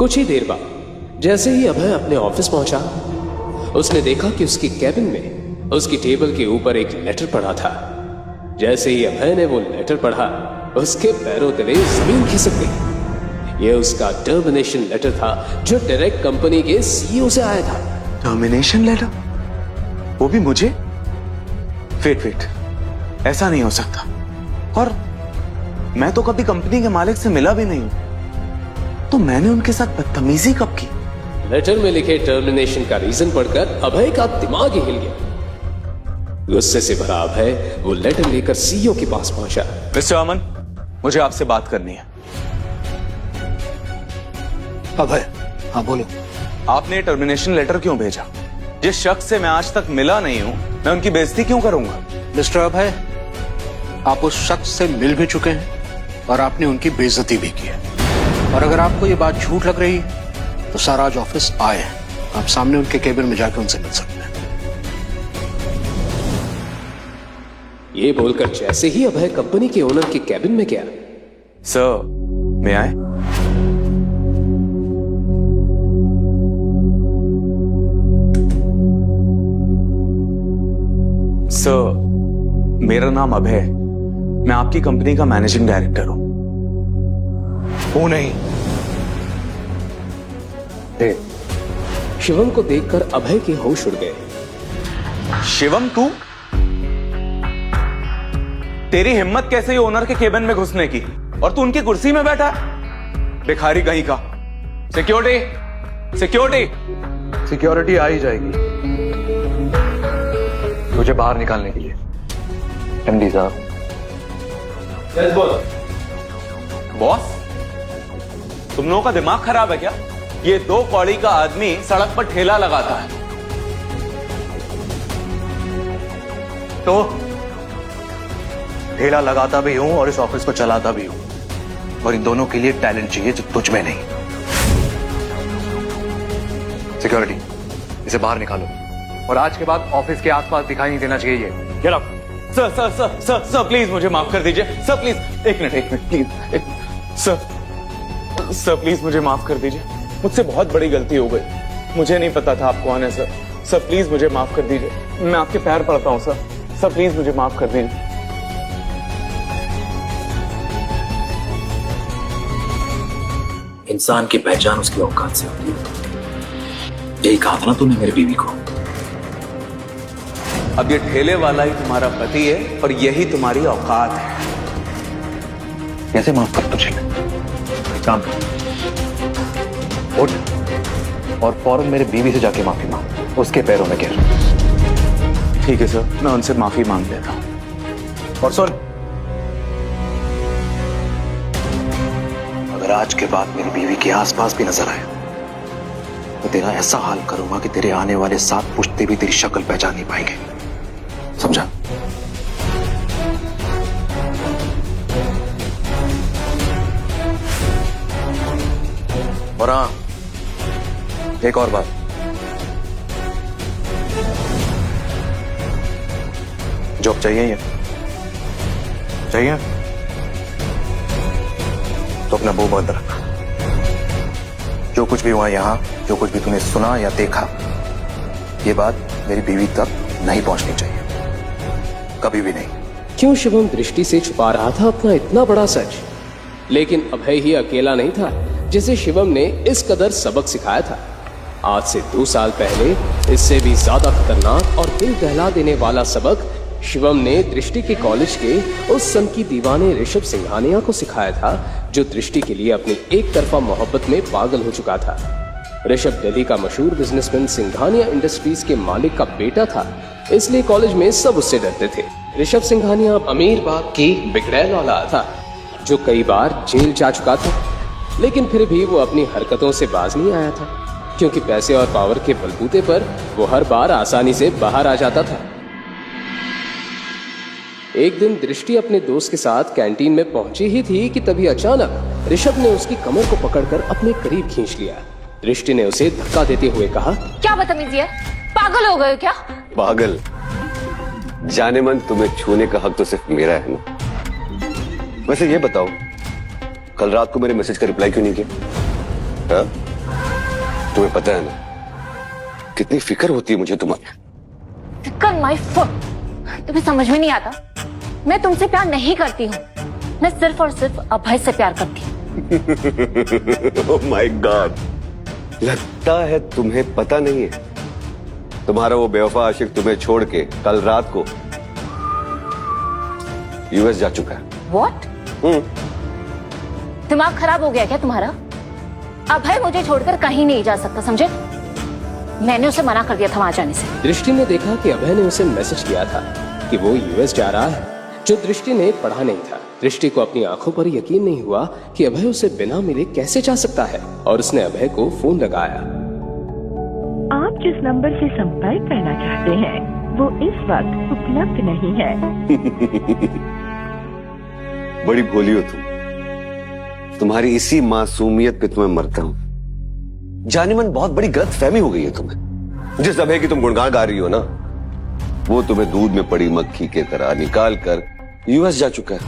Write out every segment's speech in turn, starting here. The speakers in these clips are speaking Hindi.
कुछ ही देर बाद जैसे ही अभय अपने ऑफिस पहुंचा, उसने देखा कि उसकी कैबिन में उसकी टेबल के ऊपर एक लेटर पड़ा था। जैसे ही अभय ने वो लेटर पढ़ा, उसके पैरों तले जमीन खिसक गई। ये उसका टर्मिनेशन लेटर था जो डायरेक्ट कंपनी के सीईओ से आया था। Termination letter? वो भी मुझे? वेट, ऐसा नहीं हो सकता। और मैं तो कभी कंपनी के मालिक से मिला भी नहीं हूं, तो मैंने उनके साथ बदतमीजी कब की? लेटर में लिखे टर्मिनेशन का रीजन पढ़कर अभय का दिमाग ही हिल गया। गुस्से से भरा अभय वो लेटर लेकर सीईओ के पास पहुंचा। मिस्टर अमन, मुझे आपसे बात करनी है। अभय, हाँ बोलो। आपने टर्मिनेशन लेटर क्यों भेजा? जिस शख्स से मैं आज तक मिला नहीं हूं, मैं उनकी बेइज्जती क्यों करूंगा? मिस्टर अभय, आप उस शख्स से मिल भी चुके हैं और आपने उनकी बेइज्जती भी की है। और अगर आपको ये बात झूठ लग रही है तो सर आज ऑफिस आए हैं, आप सामने उनके केबिन में जाकर उनसे मिल सकते हैं। ये बोलकर जैसे ही अभय कंपनी के ओनर के कैबिन में गया, सर, मैं आए? सर, मेरा नाम अभय है। मैं आपकी कंपनी का मैनेजिंग डायरेक्टर हूं। वो नहीं, शिवम को देखकर अभय के होश उड़ गए। शिवम, तू? तेरी हिम्मत कैसे ओनर के केबिन में घुसने की? और तू उनकी कुर्सी में बैठा? भिखारी कहीं का। सिक्योरिटी आ ही जाएगी तुझे बाहर निकालने के लिए। एमडी साहब। यस बॉस, तुम लोगों का दिमाग खराब है क्या? ये 2 कौड़ी का आदमी सड़क पर ठेला लगाता है, तो ठेला लगाता भी हूं और इस ऑफिस को चलाता भी हूं, और इन दोनों के लिए टैलेंट चाहिए जो तुझ में नहीं। सिक्योरिटी, इसे बाहर निकालो और आज के बाद ऑफिस के आसपास दिखाई नहीं देना चाहिए। Get out. सर प्लीज मुझे माफ कर दीजिए। सर प्लीज, एक मिनट प्लीज। सर प्लीज मुझे माफ कर दीजिए। मुझसे बहुत बड़ी गलती हो गई। मुझे नहीं पता था आप कौन है सर। सर प्लीज मुझे माफ कर दीजिए। मैं आपके पैर पड़ता हूं सर। सर प्लीज मुझे माफ कर दीजिए। इंसान की पहचान उसकी औकात से होती है। यही कहा था ना तूने मेरी बीवी को। अब ये ठेले वाला ही तुम्हारा पति है और यही तुम्हारी औकात है। कैसे माफ कर तुझे? काम कर, उठ और फौरन मेरे बीवी से जाके माफी मांग, उसके पैरों में गिर। ठीक है सर, मैं उनसे माफी मांग लेता हूं। और सुन, अगर आज के बाद मेरी बीवी के आसपास भी नजर आए तो तेरा ऐसा हाल करूंगा कि तेरे आने वाले 7 पुश्ते भी तेरी शक्ल पहचान नहीं पाएंगे, समझा? और हाँ, एक और बात, जॉब चाहिए ये? चाहिए तो अपना मुंह बंद रख। जो कुछ भी हुआ यहां, जो कुछ भी तूने सुना या देखा, ये बात मेरी बीवी तक नहीं पहुंचनी चाहिए, कभी भी नहीं। क्यों शिवम दृष्टि से छुपा रहा था अपना इतना बड़ा सच? लेकिन अभय ही अकेला नहीं था जिसे शिवम ने इस कदर सबक सिखाया था। आज से 2 साल पहले इससे भी ज्यादा खतरनाक और दिल दहला देने वाला सबक शिवम ने दृष्टि के कॉलेज के उस सन की दीवाने ऋषभ सिंघानिया को सिखाया था, जो दृष्टि के लिए अपनी एक तरफा मोहब्बत में पागल हो चुका था। ऋषभ दिल्ली का मशहूर बिजनेसमैन सिंघानिया इंडस्ट्रीज के मालिक का बेटा था, इसलिए कॉलेज में सब उससे डरते थे। ऋषभ सिंघानिया अमीर बाप की बिगड़ैल औलाद था जो कई बार जेल जा चुका था, लेकिन फिर भी वो अपनी हरकतों से बाज नहीं आया था, क्योंकि पैसे और पावर के बलबूते पर वो हर बार आसानी से बाहर आ जाता था। एक दिन दृष्टि अपने दोस्त के साथ कैंटीन में पहुंची ही थी कि तभी अचानक ऋषभ ने उसकी कमर को पकड़कर अपने करीब खींच लिया। दृष्टि ने उसे धक्का देते हुए कहा, क्या बदतमीजी है, पागल हो गए क्या? पागल? जाने मन, तुम्हें छूने का हक तो सिर्फ मेरा है ना। वैसे ये बताओ, कल रात को मेरे मैसेज का रिप्लाई क्यों नहीं किया? तुम्हें पता है ना कितनी फिक्र होती है मुझे तुम्हारी। फिकर माय फुट, तुम्हें समझ में नहीं आता। मैं तुमसे प्यार नहीं करती हूँ, मैं सिर्फ और सिर्फ अभय से प्यार करती हूँ। ओह माय गॉड, लगता है तुम्हें पता नहीं है तुम्हारा वो बेवफा आशिक तुम्हें छोड़ के कल रात को यूएस जा चुका है। What? दिमाग खराब हो गया क्या तुम्हारा? अभय मुझे छोड़कर कहीं नहीं जा सकता, समझे? मैंने उसे मना कर दिया था वहां जाने से। दृष्टि ने देखा कि अभय ने उसे मैसेज किया था कि वो यूएस जा रहा है, जो दृष्टि ने पढ़ा नहीं था। दृष्टि को अपनी आंखों पर यकीन नहीं हुआ कि अभय उसे बिना मिले कैसे जा सकता है, और उसने अभय को फोन लगाया। आप जिस नंबर से संपर्क करना चाहते हैं वो इस वक्त उपलब्ध नहीं है। बड़ी भोली हो तुम, तुम्हारी इसी मासूमियत पे तुम्हें मरता हूं। जाने मन बहुत बड़ी गलत फहमी हो गई है तुम्हें। जिस अभय की तुम गुणगान गा रही हो ना, वो तुम्हें दूध में पड़ी मक्खी के तरह निकाल कर यूएस जा चुका है।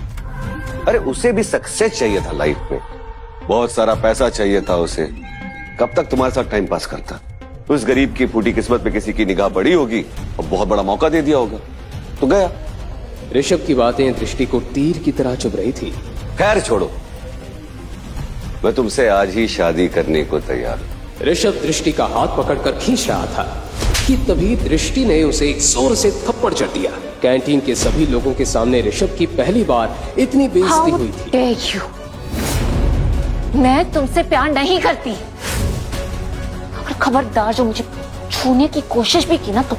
अरे उसे भी सक्सेस चाहिए था लाइफ में, बहुत सारा पैसा चाहिए था उसे। कब तक तुम्हारे साथ टाइम पास करता? उस गरीब की फूटी किस्मत पे किसी की निगाह पड़ी होगी और बहुत बड़ा मौका दे दिया होगा तो गया। ऋषभ की बातें दृष्टि को तीर की तरह चुभ रही थी। खैर छोड़ो, मैं तुमसे आज ही शादी करने को तैयार हूं। ऋषभ दृष्टि का हाथ पकड़कर खींच रहा था कि तभी दृष्टि ने उसे एक जोर से थप्पड़ जड़ दिया। कैंटीन के सभी लोगों के सामने ऋषभ की पहली बार इतनी बेइज्जती हुई थी। How dare you? मैं तुमसे प्यार नहीं करती, और खबरदार जो मुझे छूने की कोशिश भी की ना तो।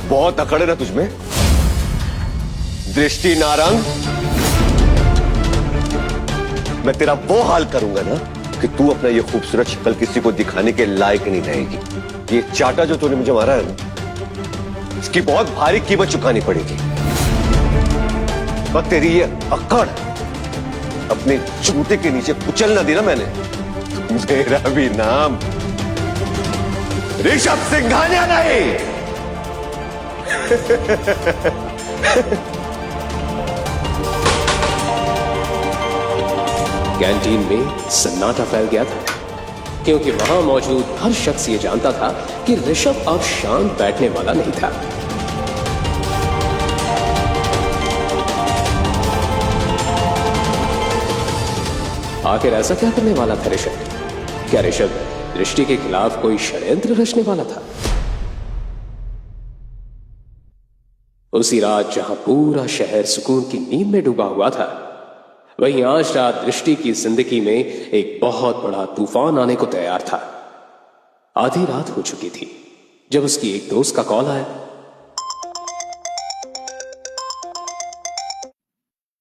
बहुत अकड़ है ना तुझमें दृष्टि नारंग। मैं तेरा वो हाल करूंगा ना कि तू अपना ये खूबसूरत शक्ल किसी को दिखाने के लायक नहीं रहेगी। ये चाटा जो तूने मुझे मारा है ना, इसकी बहुत भारी कीमत चुकानी पड़ेगी। और तेरी ये अकड़ अपने जूते के नीचे कुचल ना दी ना मैंने, मेरा भी नाम ऋषभ सिंघानिया नहीं। कैंटीन में सन्नाटा फैल गया था, क्योंकि वहां मौजूद हर शख्स ये जानता था कि ऋषभ अब शांत बैठने वाला नहीं था। आखिर ऐसा क्या करने वाला था ऋषभ? क्या ऋषभ दृष्टि के खिलाफ कोई षड्यंत्र रचने वाला था? उसी रात जहां पूरा शहर सुकून की नींद में डूबा हुआ था, वहीं आज रात दृष्टि की जिंदगी में एक बहुत बड़ा तूफान आने को तैयार था। आधी रात हो चुकी थी जब उसकी एक दोस्त का कॉल आया।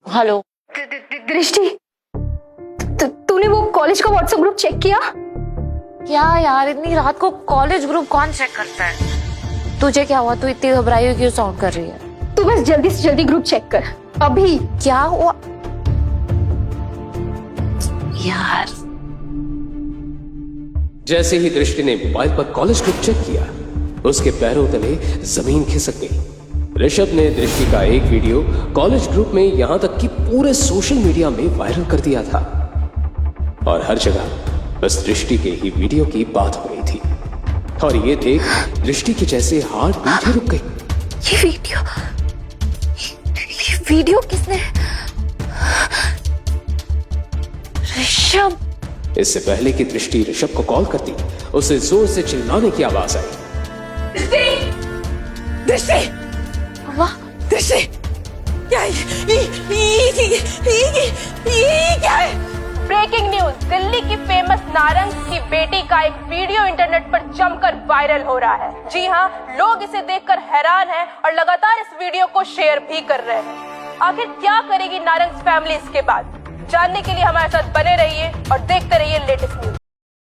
हेलो दृष्टि, तूने वो कॉलेज का व्हाट्सएप ग्रुप चेक किया? क्या यार, इतनी रात को कॉलेज ग्रुप कौन चेक करता है? तुझे क्या हुआ? तू इतनी घबराई हुई क्यों साउंड कर रही है? तू बस जल्दी से जल्दी ग्रुप चेक कर अभी। क्या हुआ यार? जैसे ही दृष्टि ने मोबाइल पर कॉलेज ग्रुप चेक किया, उसके पैरों तले जमीन खिसक गई। ऋषभ ने दृष्टि का एक वीडियो कॉलेज ग्रुप में, यहां तक कि पूरे सोशल मीडिया में वायरल कर दिया था, और हर जगह बस दृष्टि के ही वीडियो की बात हो रही थी। और ये देख दृष्टि की जैसे हार्ट बीट ही रुक गई। ये वीडियो किसने? ऋषभ। इससे पहले कि दृष्टि ऋषभ को कॉल करती, उसे जोर से चिल्लाने की आवाज आई। दृष्टि, वाह, दृष्टि, क्या ये क्या है? ब्रेकिंग न्यूज, दिल्ली की फेमस नारंग की बेटी का एक वीडियो इंटरनेट पर जमकर वायरल हो रहा है। जी हाँ, लोग इसे देखकर हैरान हैं और लगातार इस वीडियो को शेयर भी कर रहे हैं। आखिर क्या करेगी नारंग फैमिली इसके बाद? जानने के लिए हमारे साथ बने रहिए और देखते रहिए लेटेस्ट न्यूज।